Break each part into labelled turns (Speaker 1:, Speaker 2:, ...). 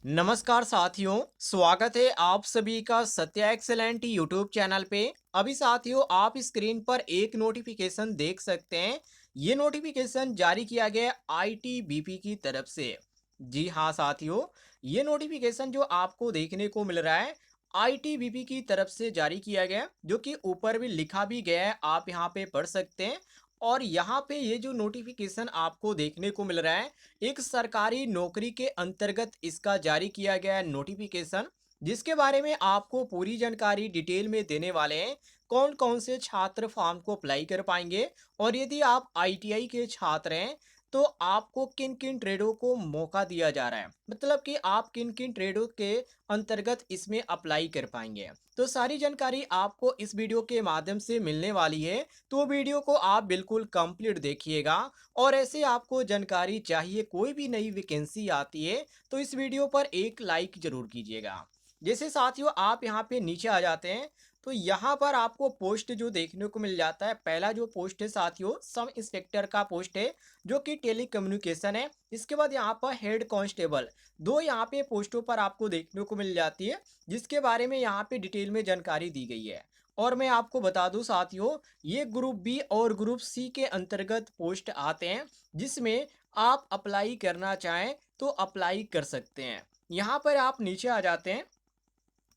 Speaker 1: नमस्कार साथियों, स्वागत है आप सभी का सत्या एक्सेलेंट यूट्यूब चैनल पे। अभी साथियों आप स्क्रीन पर एक नोटिफिकेशन देख सकते हैं। ये नोटिफिकेशन जारी किया गया आईटीबीपी की तरफ से। जी हाँ साथियों, ये नोटिफिकेशन जो आपको देखने को मिल रहा है आईटीबीपी की तरफ से जारी किया गया, जो कि ऊपर भी लिखा भी गया है, आप यहाँ पे पढ़ सकते हैं। और यहाँ पे ये जो नोटिफिकेशन आपको देखने को मिल रहा है, एक सरकारी नौकरी के अंतर्गत इसका जारी किया गया है नोटिफिकेशन, जिसके बारे में आपको पूरी जानकारी डिटेल में देने वाले हैं। कौन कौन से छात्र फॉर्म को अप्लाई कर पाएंगे, और यदि आप आईटीआई के छात्र हैं तो आपको किन किन ट्रेडों को मौका दिया जा रहा है, मतलब कि आप किन किन ट्रेडों के अंतर्गत इसमें अप्लाई कर पाएंगे। तो सारी जानकारी आपको इस वीडियो के माध्यम से मिलने वाली है, तो वीडियो को आप बिल्कुल कंप्लीट देखिएगा। और ऐसे आपको जानकारी चाहिए, कोई भी नई वैकेंसी आती है तो इस वीडियो पर एक लाइक जरूर कीजिएगा। जैसे साथियों आप यहाँ पे नीचे आ जाते हैं, तो यहाँ पर आपको पोस्ट जो देखने को मिल जाता है, पहला जो पोस्ट है साथियों सब इंस्पेक्टर का पोस्ट है, जो कि टेली कम्युनिकेशन है। इसके बाद यहाँ पर हेड कांस्टेबल, दो यहाँ पे पोस्टों पर आपको देखने को मिल जाती है, जिसके बारे में यहाँ पे डिटेल में जानकारी दी गई है। और मैं आपको बता दूं साथियों, ये ग्रुप बी और ग्रुप सी के अंतर्गत पोस्ट आते हैं, जिसमें आप अप्लाई करना चाहें तो अप्लाई कर सकते हैं। यहाँ पर आप नीचे आ जाते हैं,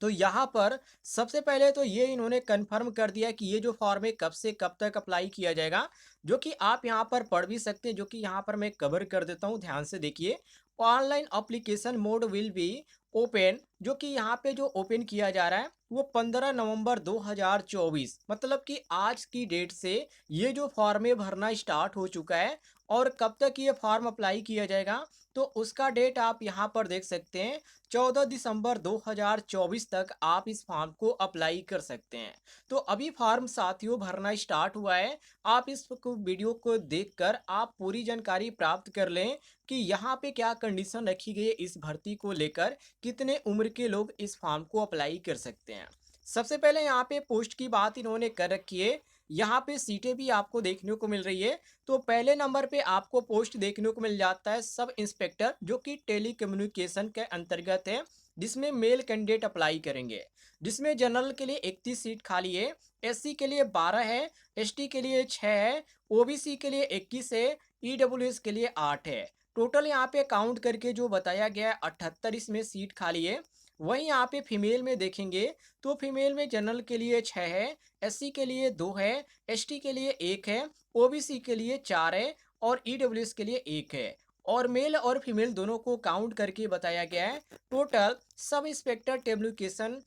Speaker 1: तो यहाँ पर सबसे पहले तो ये इन्होंने कंफर्म कर दिया कि ये जो फॉर्म है कब से कब तक अप्लाई किया जाएगा, जो कि आप यहाँ पर पढ़ भी सकते हैं, जो कि यहाँ पर मैं कवर कर देता हूँ, ध्यान से देखिए। Online application mode will be open, जो कि यहाँ पे जो ओपन किया जा रहा है वो 15 नवंबर 2024, मतलब कि आज की डेट से ये जो फॉर्म है भरना स्टार्ट हो चुका है। और कब तक ये फॉर्म अप्लाई किया जाएगा, तो उसका डेट आप यहाँ पर देख सकते हैं, 14 दिसंबर 2024 तक आप इस फॉर्म को अप्लाई कर सकते हैं। तो अभी फॉर्म साथियों भरना स्टार्ट हुआ है। आप इस वीडियो को देखकर आप पूरी जानकारी प्राप्त कर लें कि यहाँ पे क्या कंडीशन रखी गई है इस भर्ती को लेकर, कितने उम्र के लोग इस फॉर्म को अप्लाई कर सकते हैं। सबसे पहले यहाँ पे पोस्ट की बात इन्होंने कर रखी है। यहाँ पे सीटें भी आपको देखने को मिल रही है। तो पहले नंबर पे आपको पोस्ट देखने को मिल जाता है सब इंस्पेक्टर, जो कि टेली कम्युनिकेशन के अंतर्गत है, जिसमें मेल कैंडिडेट अप्लाई करेंगे। जिसमें जनरल के लिए 31 सीट खाली है, एससी के लिए 12 है, एसटी के लिए 6 है, ओबीसी के लिए 21 है, ईडब्ल्यूएस के लिए 8 है। टोटल यहाँ पे काउंट करके जो बताया गया है 78 इसमें सीट खाली है। वहीं यहाँ पे फीमेल में देखेंगे, तो फीमेल में जनरल के लिए 6 है, एससी के लिए 2 है, एसटी के लिए 1 है, ओबीसी के लिए 4 है और ईडब्ल्यूएस के लिए 1 है। और मेल और फीमेल दोनों को काउंट करके बताया गया है। टोटल सब इंस्पेक्टर टेबुलेशन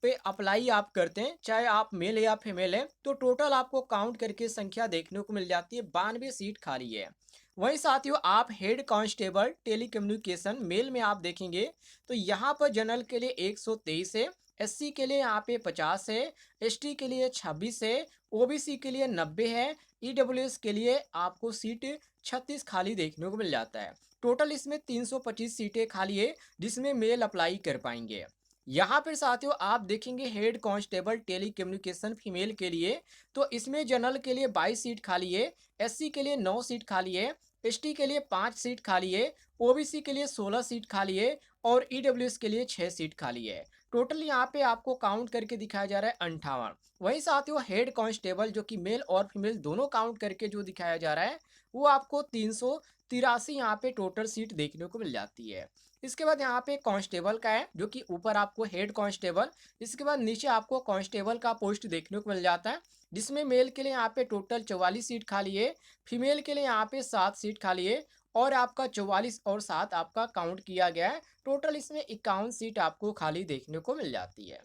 Speaker 1: पे अप्लाई आप करते हैं, चाहे आप मेल या फीमेल है, तो टोटल आपको काउंट करके संख्या देखने को मिल जाती है, 92 सीट खाली है। वहीं साथियों आप head constable telecommunication male में आप देखेंगे, तो यहाँ पर जनरल के लिए 123 है, एससी के लिए यहाँ पे 50 है, एसटी के लिए 26 है, ओबीसी के लिए 90 है, ईडब्ल्यूएस के लिए आपको सीट 36 खाली देखने को मिल जाता है। टोटल इसमें 325 सीटें खाली है, जिसमें मेल अप्लाई कर पाएंगे। यहाँ पर साथियों आप देखेंगे head constable telecommunication female के लिए, तो इसमें जनरल के लिए 22 सीट खाली है, एससी के लिए 9 सीट खाली है, एसटी के लिए 5 सीट खाली है, ओबीसी के लिए 16 सीट खाली है और ईडब्ल्यूएस के लिए 6 सीट खाली है। टोटल यहाँ पे आपको काउंट करके दिखाया जा रहा है 58। वहीं साथियों हेड कांस्टेबल जो कि मेल और फीमेल दोनों काउंट करके जो दिखाया जा रहा है, वो आपको 383 यहाँ पे टोटल सीट देखने को मिल जाती है। इसके बाद यहाँ पे कांस्टेबल का है, जो कि ऊपर आपको हेड कांस्टेबल, इसके बाद नीचे आपको कांस्टेबल का पोस्ट देखने को मिल जाता है, जिसमें मेल के लिए यहाँ पे टोटल 44 सीट खाली है, फीमेल के लिए यहाँ पे 7 सीट खाली है और आपका 44 और 7 आपका काउंट किया गया है। टोटल इसमें 51 सीट आपको खाली देखने को मिल जाती है।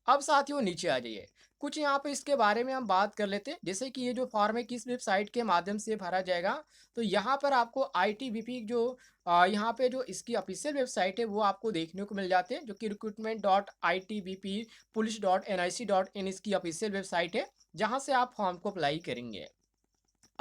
Speaker 1: अब साथियों नीचे आ जाइए, कुछ यहाँ पे इसके बारे में हम बात कर लेते हैं, जैसे कि ये जो फॉर्म है किस वेबसाइट के माध्यम से भरा जाएगा। तो यहाँ पर आपको आईटीबीपी जो यहाँ पे जो इसकी ऑफिशियल वेबसाइट है वो आपको देखने को मिल जाते हैं, जो कि recruitment.itbp police.nic.in इसकी ऑफिशियल वेबसाइट है, जहाँ से आप फॉर्म को अप्लाई करेंगे।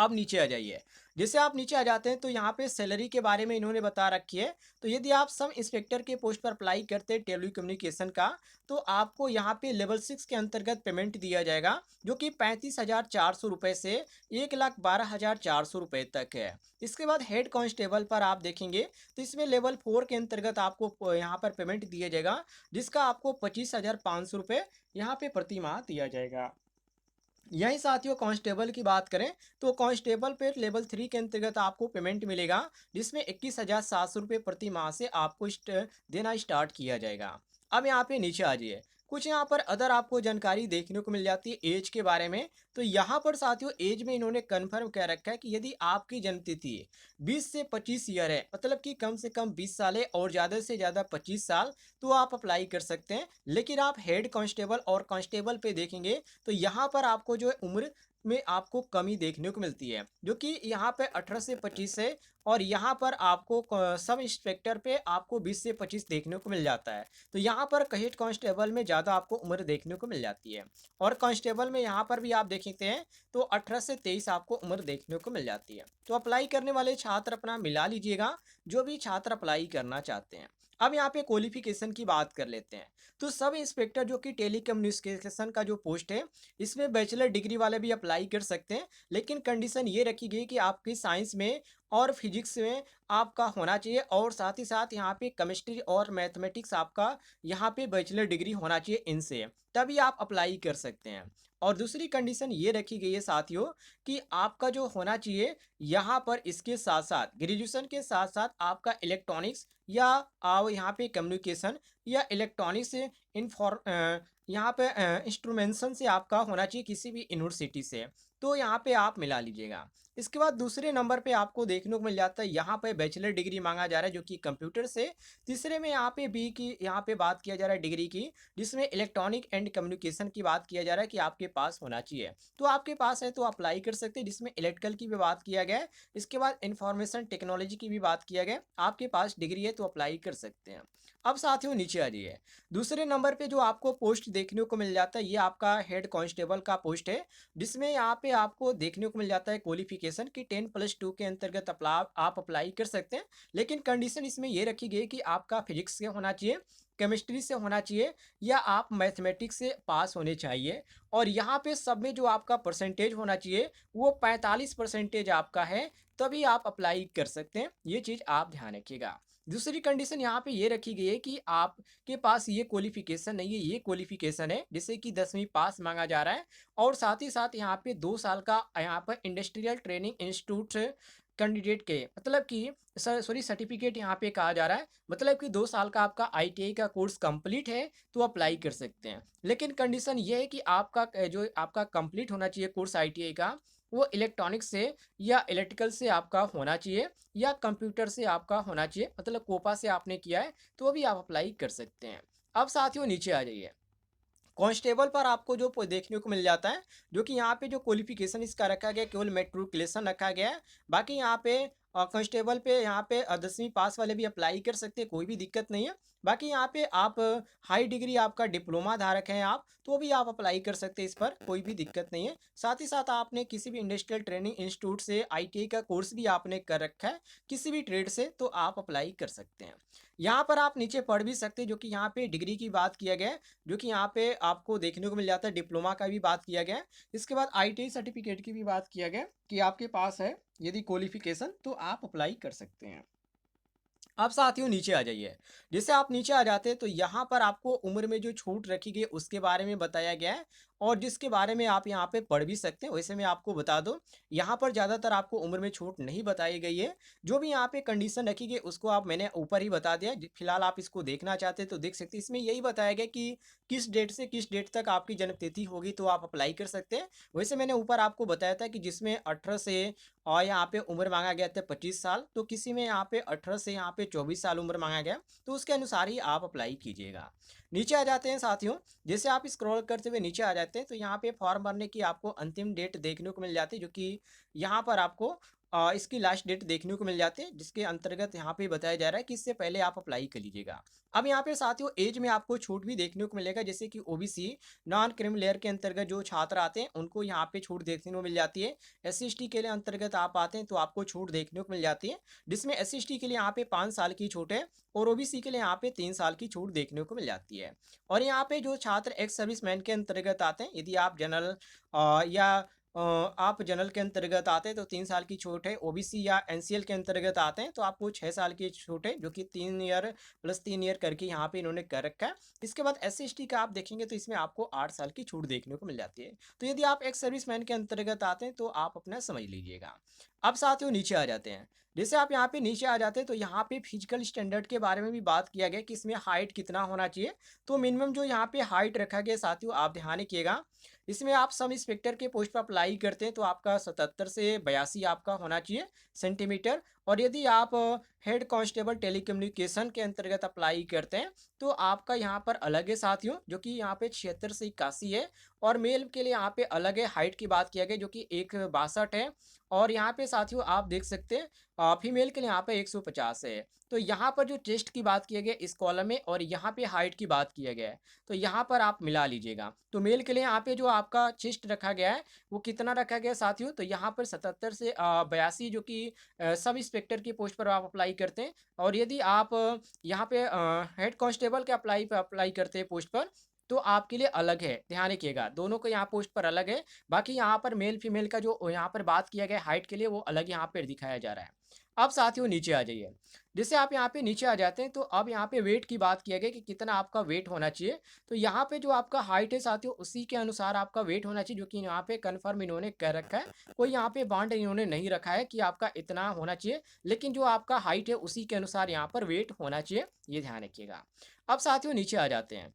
Speaker 1: अब नीचे आ जाइए। जैसे आप नीचे आ जाते हैं तो यहाँ पे सैलरी के बारे में इन्होंने बता रखी है। तो यदि आप सब इंस्पेक्टर के पोस्ट पर अप्लाई करते हैं टेलीकम्युनिकेशन का, तो आपको यहाँ पे लेवल 6 के अंतर्गत पेमेंट दिया जाएगा, जो कि 35,400 रुपये से 1,12,400 रुपये तक है। इसके बाद हेड कांस्टेबल पर आप देखेंगे तो इसमें लेवल 4 के अंतर्गत आपको यहाँ पर पेमेंट दिया जाएगा, जिसका आपको 25,500 रुपये यहाँ पे प्रति माह दिया जाएगा। यही साथियों कांस्टेबल की बात करें तो कांस्टेबल पे लेवल 3 के अंतर्गत आपको पेमेंट मिलेगा, जिसमें 21,700 रुपये प्रति माह से आपको देना स्टार्ट किया जाएगा। अब यहाँ पे नीचे आ जाइए। कुछ यहाँ पर अदर आपको जानकारी देखने को मिल जाती है एज के बारे में। तो यहाँ पर साथियों एज में इन्होंने कन्फर्म कह रखा है कि यदि आपकी जन्म तिथि 20 से 25 ईयर है, मतलब कि कम से कम 20 साल है और ज़्यादा से ज़्यादा 25 साल, तो आप अप्लाई कर सकते हैं। लेकिन आप हेड कांस्टेबल और कांस्टेबल पे देखेंगे तो यहाँ पर आपको जो है उम्र में आपको कमी देखने को मिलती है, जो कि यहाँ पे 18 से 25 है, और यहाँ पर आपको सब इंस्पेक्टर पे आपको 20 से 25 देखने को मिल जाता है। तो यहाँ पर हेड कांस्टेबल में ज़्यादा आपको उम्र देखने को मिल जाती है, और कांस्टेबल में यहाँ पर भी आप देखते हैं तो 18 से 23 आपको उम्र देखने को मिल जाती है। तो अप्लाई करने वाले छात्र अपना मिला लीजिएगा, जो भी छात्र अप्लाई करना चाहते हैं। अब यहाँ पे क्वालिफिकेशन की बात कर लेते हैं। तो सब इंस्पेक्टर जो कि टेलीकम्युनिकेशन का जो पोस्ट है, इसमें बैचलर डिग्री वाले भी अप्लाई कर सकते हैं, लेकिन कंडीशन ये रखी गई कि आपकी साइंस में और फिजिक्स में आपका होना चाहिए, और साथ ही साथ यहाँ पे केमिस्ट्री और मैथमेटिक्स आपका यहाँ पे बैचलर डिग्री होना चाहिए इनसे, तभी आप अप्लाई कर सकते हैं। और दूसरी कंडीशन ये रखी गई है साथियों कि आपका जो होना चाहिए यहाँ पर इसके साथ साथ ग्रेजुएशन के साथ साथ आपका इलेक्ट्रॉनिक्स या यहाँ पे कम्युनिकेशन या इलेक्ट्रॉनिक्स यहाँ पे इंस्ट्रूमेंटेशन से आपका होना चाहिए किसी भी यूनिवर्सिटी से। तो यहाँ पे आप मिला लीजिएगा। इसके बाद दूसरे नंबर पे आपको देखने को मिल जाता है यहाँ पे बैचलर डिग्री मांगा जा रहा है, जो कि कंप्यूटर से। तीसरे में यहाँ पे बी की यहाँ पे बात किया जा रहा है डिग्री की, जिसमें इलेक्ट्रॉनिक एंड कम्युनिकेशन की बात किया जा रहा है कि आपके पास होना चाहिए। तो आपके पास है तो अप्लाई कर सकते हैं, जिसमें इलेक्ट्रिकल की भी बात किया गया है। इसके बाद इंफॉर्मेशन टेक्नोलॉजी की भी बात किया गया है। आपके पास डिग्री है तो अप्लाई कर सकते हैं। अब साथियों नीचे आ जाइए। दूसरे नंबर पे जो आपको पोस्ट देखने को मिल जाता है, ये आपका हेड कांस्टेबल का पोस्ट है, जिसमें यहाँ पे आपको देखने को मिल जाता है क्वालिफिकेशन की 10+2 के अंतर्गत आप अप्लाई कर सकते हैं। लेकिन कंडीशन इसमें ये रखी गई कि आपका फिजिक्स से होना चाहिए, केमिस्ट्री से होना चाहिए, या आप मैथमेटिक्स से पास होने चाहिए। और यहाँ पे सब में जो आपका परसेंटेज होना चाहिए वो 45% आपका है, तभी आप अप्लाई कर सकते हैं। ये चीज़ आप ध्यान रखिएगा। दूसरी कंडीशन यहाँ पे ये रखी गई है कि आपके पास ये क्वालिफिकेशन नहीं है, ये क्वालिफिकेशन है जैसे कि 10वीं पास मांगा जा रहा है, और साथ ही साथ यहाँ पे 2 साल का यहाँ पर इंडस्ट्रियल ट्रेनिंग इंस्टीट्यूट कैंडिडेट के, मतलब कि सॉरी सर्टिफिकेट यहाँ पे कहा जा रहा है, मतलब कि 2 साल का आपका आईटीआई का कोर्स कंप्लीट है तो अप्लाई कर सकते हैं। लेकिन कंडीशन ये है कि आपका जो आपका कंप्लीट होना चाहिए कोर्स आईटीआई का, वो इलेक्ट्रॉनिक्स से या इलेक्ट्रिकल से आपका होना चाहिए, या कंप्यूटर से आपका होना चाहिए, मतलब कोपा से आपने किया है तो भी आप अप्लाई कर सकते हैं। अब साथियों नीचे आ जाइए। कांस्टेबल पर आपको जो देखने को मिल जाता है, जो कि यहाँ पे जो क्वालिफिकेशन इसका रखा गया केवल मेट्रिकुलेशन रखा गया है। बाकी यहाँ पे कांस्टेबल पे यहाँ पे 10वीं पास वाले भी अप्लाई कर सकते हैं, कोई भी दिक्कत नहीं है। बाकी यहाँ पे आप हाई डिग्री आपका डिप्लोमा धारक हैं आप, तो भी आप अप्लाई कर सकते हैं, इस पर कोई भी दिक्कत नहीं है। साथ ही साथ आपने किसी भी इंडस्ट्रियल ट्रेनिंग इंस्टीट्यूट से आईटीआई का कोर्स भी आपने कर रखा है किसी भी ट्रेड से, तो आप अप्लाई कर सकते हैं। यहाँ पर आप नीचे पढ़ भी सकते हैं, जो कि यहाँ पे डिग्री की बात किया गया है, जो कि यहाँ पे आपको देखने को मिल जाता है। डिप्लोमा का भी बात किया गया है। इसके बाद आईटीआई सर्टिफिकेट की भी बात किया गया कि आपके पास है यदि क्वालिफिकेशन, तो आप अप्लाई कर सकते हैं। अब साथियों नीचे आ जाइए। जैसे आप नीचे आ जाते हैं तो यहाँ पर आपको उम्र में जो छूट रखी गई उसके बारे में बताया गया है, और जिसके बारे में आप यहाँ पे पढ़ भी सकते हैं। वैसे मैं आपको बता दूं, यहाँ पर ज़्यादातर आपको उम्र में छूट नहीं बताई गई है। जो भी यहाँ पे कंडीशन रखी गई उसको आप मैंने ऊपर ही बता दिया। फिलहाल आप इसको देखना चाहते हैं तो देख सकते हैं। इसमें यही बताया गया कि किस डेट से किस डेट तक आपकी जन्म तिथि होगी तो आप अप्लाई कर सकते हैं। वैसे मैंने ऊपर आपको बताया था कि जिसमें 18 से और यहाँ पे उम्र मांगा गया था 25 साल, तो किसी में यहाँ पे 18 से यहाँ पे 24 साल उम्र मांगा गया, तो उसके अनुसार ही आप अप्लाई कीजिएगा। नीचे आ जाते हैं साथियों। जैसे आप स्क्रॉल करते हुए नीचे आ जाते हैं तो यहाँ पे फॉर्म भरने की आपको अंतिम डेट देखने को मिल जाती है, जो कि यहाँ पर आपको इसकी लास्ट डेट देखने को मिल जाती है, जिसके अंतर्गत यहाँ पे बताया जा रहा है कि इससे पहले आप अप्लाई कर लीजिएगा। अब यहाँ पे साथियों एज में आपको छूट भी देखने को मिलेगा, जैसे कि ओबीसी नॉन क्रीमी लेयर के अंतर्गत जो छात्र आते हैं उनको यहाँ पे छूट देखने को मिल जाती है। SC/ST के लिए अंतर्गत आप आते हैं तो आपको छूट देखने को मिल जाती है, जिसमें SC/ST के लिए यहाँ पे 5 साल की छूट है और ओबीसी के लिए यहाँ पे 3 साल की छूट देखने को मिल जाती है। और यहाँ पे जो छात्र एक्स सर्विसमैन के अंतर्गत आते हैं, यदि आप जनरल या आप जनरल के अंतर्गत आते हैं तो 3 साल की छूट है। ओबीसी या एनसीएल के अंतर्गत आते हैं तो आपको 6 साल की छूट है, जो कि 3 ईयर प्लस 3 ईयर करके यहाँ पे इन्होंने कर रखा है। इसके बाद SC/ST का आप देखेंगे तो इसमें आपको 8 साल की छूट देखने को मिल जाती है। तो यदि आप एक्स सर्विसमैन के अंतर्गत आते हैं तो आप अपना समझ लीजिएगा। अब साथियों नीचे आ जाते हैं। जैसे आप यहाँ पे नीचे आ जाते हैं तो यहाँ पे फिजिकल स्टैंडर्ड के बारे में भी बात किया गया कि इसमें हाइट कितना होना चाहिए। तो मिनिमम जो यहाँ पे हाइट रखा गया साथियों, आप ध्यान रखिएगा। इसमें आप सब इंस्पेक्टर के पोस्ट पर अप्लाई करते हैं तो आपका 77 से 82 आपका होना चाहिए सेंटीमीटर। और यदि आप हेड कांस्टेबल टेलीकम्युनिकेशन के अंतर्गत अप्लाई करते हैं तो आपका यहाँ पर अलग है साथियों, जो कि यहाँ पे 76 से 81 है। और मेल के लिए यहाँ पे अलग है, हाइट की बात किया गया जो कि 162 है। और यहाँ पे साथियों आप देख सकते हैं फीमेल के लिए यहाँ पे 150 है। तो यहाँ पर जो चेस्ट की बात किया गया इस कॉलम में और यहाँ पे हाइट की बात किया गया है, तो यहाँ पर आप मिला लीजिएगा। तो मेल के लिए यहाँ पे जो आपका चेस्ट रखा गया है वो कितना रखा गया साथियों, तो यहाँ पर 77 से 82, जो कि सब इंस्पेक्टर की पोस्ट पर आप अप्लाई करते हैं। और यदि आप यहाँ पे हेड कांस्टेबल के अप्लाई करते हैं पोस्ट पर तो आपके लिए अलग है, ध्यान रखिएगा। दोनों को यहाँ पोस्ट पर अलग है। बाकी यहाँ पर मेल फीमेल का जो यहाँ पर बात किया गया हाइट के लिए वो अलग यहाँ पर दिखाया जा रहा है। अब साथियों नीचे आ जाइए। जैसे आप यहाँ पे नीचे आ जाते हैं तो अब यहाँ पे वेट की बात किया गया कि कितना आपका वेट होना चाहिए। तो यहाँ पे जो आपका हाइट है साथियों उसी के अनुसार आपका वेट होना चाहिए, जो कि यहाँ पे कन्फर्म इन्होंने कह रखा है। कोई यहाँ पे बाउंड इन्होंने नहीं रखा है कि आपका इतना होना चाहिए, लेकिन जो आपका हाइट है उसी के अनुसार यहाँ पर वेट होना चाहिए, ये ध्यान रखिएगा। अब साथियों नीचे आ जाते हैं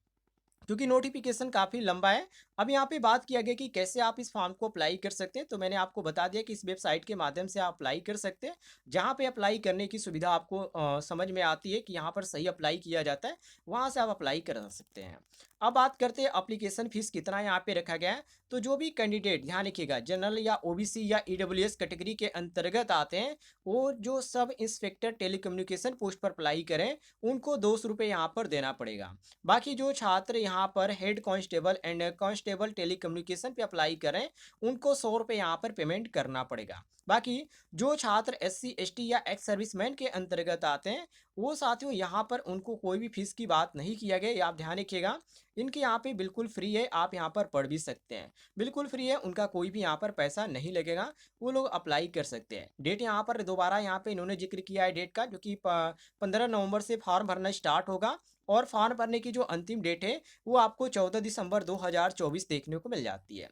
Speaker 1: क्योंकि नोटिफिकेशन काफ़ी लंबा है। अब यहाँ पे बात किया गया कि कैसे आप इस फॉर्म को अप्लाई कर सकते हैं, तो मैंने आपको बता दिया कि इस वेबसाइट के माध्यम से आप अप्लाई कर सकते हैं। जहाँ पे अप्लाई करने की सुविधा आपको समझ में आती है कि यहाँ पर सही अप्लाई किया जाता है, वहाँ से आप अप्लाई कर सकते हैं। अब बात करते हैं अप्लीकेशन फ़ीस कितना यहाँ पे रखा गया है। तो जो भी कैंडिडेट ध्यान रखिएगा जनरल या ओबीसी या ईडब्ल्यूएस कैटेगरी के अंतर्गत आते हैं, वो जो सब इंस्पेक्टर टेलीकम्युनिकेशन पोस्ट पर अप्लाई करें उनको 200 रुपये यहाँ पर देना पड़ेगा। बाकी जो छात्र यहाँ पर head constable and constable telecommunication पे अप्लाई करें उनको 100 रुपये यहाँ पर पेमेंट करना पड़ेगा। बाकी जो छात्र SC/ST या एक्स सर्विसमैन के अंतर्गत आते हैं वो साथियों यहाँ पर उनको कोई भी फीस की बात नहीं किया गया, ये आप ध्यान रखिएगा। इनके यहाँ पे बिल्कुल फ्री है, आप यहाँ पर पढ़ भी सकते हैं, बिल्कुल फ्री है, उनका कोई भी यहाँ पर पैसा नहीं लगेगा, वो लोग अप्लाई कर सकते हैं। डेट यहाँ पर दोबारा यहाँ पे इन्होंने जिक्र किया है डेट का, जो कि 15 नवंबर से फॉर्म भरना स्टार्ट होगा। और फॉर्म भरने की जो अंतिम डेट है वो आपको 14 दिसंबर 2024 देखने को मिल जाती है।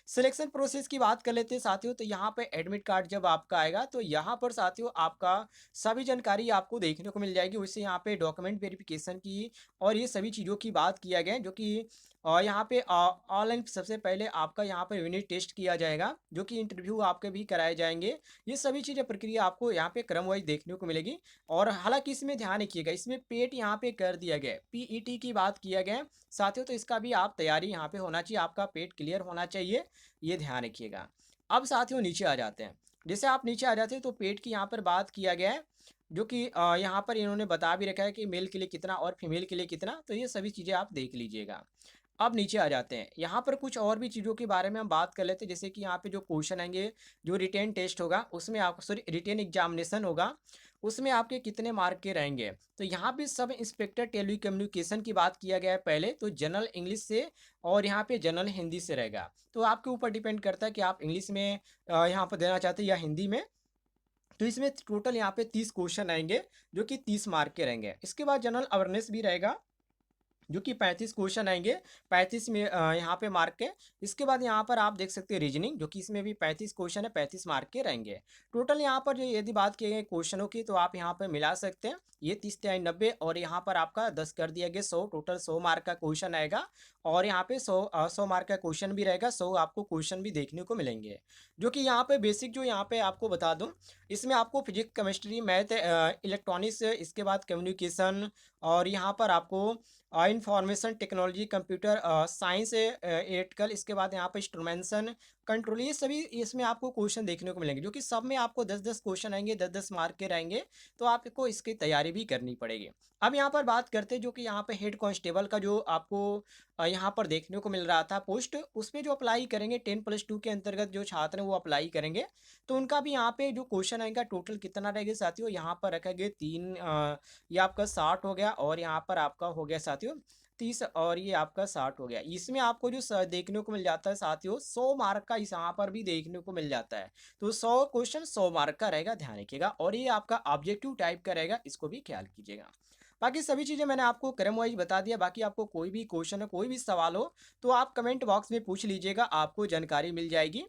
Speaker 1: सिलेक्शन प्रोसेस की बात कर लेते हैं साथियों, तो यहाँ पे एडमिट कार्ड जब आपका आएगा तो यहाँ पर साथियों आपका सभी जानकारी आपको देखने को मिल जाएगी। उससे यहाँ पे डॉक्यूमेंट वेरिफिकेशन की और ये सभी चीज़ों की बात किया गया है, जो कि यहाँ पे ऑनलाइन सबसे पहले आपका यहाँ पर यूनिट टेस्ट किया जाएगा, जो कि इंटरव्यू आपके भी कराए जाएंगे। ये सभी चीज़ें प्रक्रिया आपको यहाँ पे क्रम वाइज देखने को मिलेगी। और हालांकि इसमें ध्यान रखिएगा, इसमें पेट यहाँ पे कर दिया गया है, PET की बात किया गया है साथियों, तो इसका भी आप तैयारी यहाँ पे होना चाहिए, आपका पेट क्लियर होना चाहिए, ये ध्यान रखिएगा। अब साथियों नीचे आ जाते हैं। जैसे आप नीचे आ जाते हैं तो पेट की यहाँ पर बात किया गया है, जो कि यहाँ पर इन्होंने बता भी रखा है कि मेल के लिए कितना और फीमेल के लिए कितना, तो ये सभी चीज़ें आप देख लीजिएगा। अब नीचे आ जाते हैं, यहाँ पर कुछ और भी चीज़ों के बारे में हम बात कर लेते हैं। जैसे कि यहाँ पे जो क्वेश्चन आएंगे, जो रिटेन टेस्ट होगा उसमें आप सॉरी रिटेन एग्जामिनेशन होगा, उसमें आपके कितने मार्क के रहेंगे। तो यहाँ पे सब इंस्पेक्टर टेलीकम्युनिकेशन की बात किया गया है पहले, तो जनरल इंग्लिश से और यहाँ पे जनरल हिंदी से रहेगा। तो आपके ऊपर डिपेंड करता है कि आप इंग्लिश में यहाँ पर देना चाहते हैं या हिंदी में। तो इसमें टोटल यहाँ पे 30 क्वेश्चन आएंगे, जो कि 30 मार्क के रहेंगे। इसके बाद जनरल अवेयरनेस भी रहेगा, जो कि 35 क्वेश्चन आएंगे, 35 में यहाँ पे मार्क के। इसके बाद यहाँ पर आप देख सकते हैं रीजनिंग, जो कि इसमें भी 35 क्वेश्चन है, 35 मार्क के रहेंगे। टोटल यहाँ पर जो यदि बात की गई क्वेश्चनों की तो आप यहाँ पर मिला सकते हैं, ये 30 तिहाई 90 और यहाँ पर आपका 10 कर दिया गया 100, टोटल 100 मार्क का क्वेश्चन आएगा। और यहाँ पे 100 मार्क का क्वेश्चन भी रहेगा, 100 आपको क्वेश्चन भी देखने को मिलेंगे। जो कि यहाँ पे बेसिक जो यहाँ पे आपको बता दूँ, इसमें आपको फिजिक्स, केमिस्ट्री, मैथ, इलेक्ट्रॉनिक्स, इसके बाद कम्युनिकेशन और यहाँ पर आपको information technology, computer science, electrical, इसके बाद यहाँ पर इंस्ट्रूमेंटेशन कंट्रोल, ये सभी इसमें आपको क्वेश्चन देखने को मिलेंगे, जो कि सब में आपको 10-10 क्वेश्चन आएँगे, 10-10 मार्क के रहेंगे, तो आपको इसकी तैयारी भी करनी पड़ेगी। अब यहाँ पर बात करते हैं जो कि यहाँ पे हेड कांस्टेबल का जो आपको यहाँ पर देखने को मिल रहा था पोस्ट, उसपे जो अप्लाई करेंगे 10+2 के अंतर्गत जो छात्र हैं वो अप्लाई करेंगे, तो उनका भी यहाँ पे जो क्वेश्चन आएगा टोटल कितना रहेगा साथियों, यहाँ पर रखेंगे 3 ये आपका 60 हो गया और यहाँ पर आपका हो गया साथियों 30 और ये आपका 60 हो गया। इसमें आपको जो देखने को मिल जाता है साथियों 100 मार्क का इस यहाँ पर भी देखने को मिल जाता है। तो 100 क्वेश्चन 100 मार्क का रहेगा, ध्यान रखिएगा, और ये आपका ऑब्जेक्टिव टाइप का रहेगा, इसको भी ख्याल कीजिएगा। बाकी सभी चीज़ें मैंने आपको क्रम वाइज बता दिया। बाकी आपको कोई भी क्वेश्चन है, कोई भी सवाल हो, तो आप कमेंट बॉक्स में पूछ लीजिएगा, आपको जानकारी मिल जाएगी।